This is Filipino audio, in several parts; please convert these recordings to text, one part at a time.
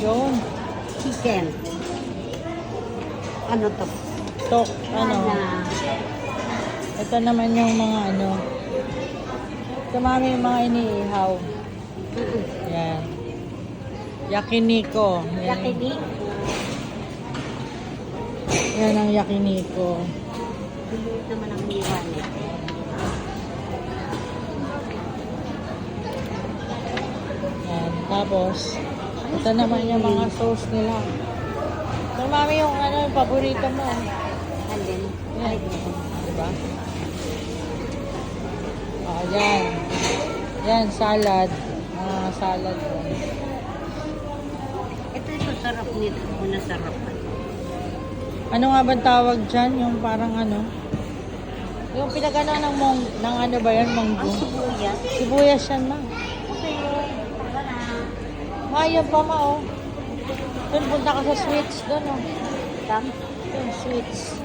Yun. Chicken. Ano to? Tok, ano. Ito naman yung mga ano. Ito mami yung mga iniihaw. Yan. Yakiniko. Yan. Yakinik. Yan ang yakiniko. Biluit naman ang iwan eh. Yan. Tapos, ito naman yung mga sauce nila. So, mami, yung ano, yung paborito mo. Alin? Yan. Diba? Yan. Yan, salad. Mga salad. Ito sarap nito. Una sarap. Ano nga ba tawag dyan? Yung parang ano? Yung pinagano ng ano ba yan? Ang Manggo? sibuyas. Sibuyas yan, ma. Okay. Wala. Mayan pa, ma, oh. Doon, punta ka sa sweets. Doon, oh. Tam. Doon, sweets.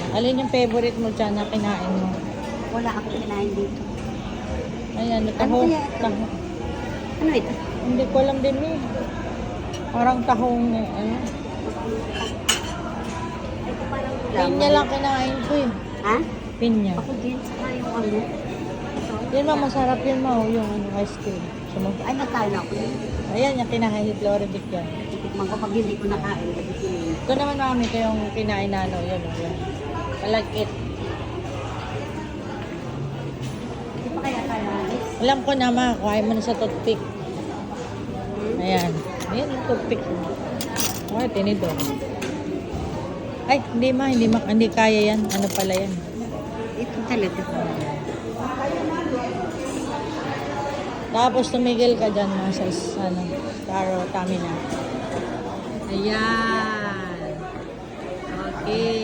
Alin yung favorite mo dyan na kinain mo? Wala akong kinain dito. Ayan, Ano tahong. kaya ito? Tahong. Ano ito? Hindi ko alam din eh. Parang tahong, ano. Ito parang Pinya lang kinain ko eh. Ha? Pinya. Ako din. Saka yung ano. Ito. Yan, ma, masarap yun, ma, oh, yung ano, ice cream. Sumunod. Ay, natalo ako yun. Ayan, yung kinain ni Floridic yan. Titikman ko pag hindi ko nakain. Kasi kinain. Ito naman, mami, ito yung kinain na, ano, yan, oh, yan. Malagkit. Hindi pa kaya kalalis. Alam ko na, ma, kuhain mo na sa toothpick. Ayan. Ayan, yung toothpick. Okay, tinidor. Ay, hindi ma, hindi kaya yan. Ano pala yan? Ito talaga. Tapos tumigil ka dyan ma sa ano, Taro, Tamina. Ayan. Okay.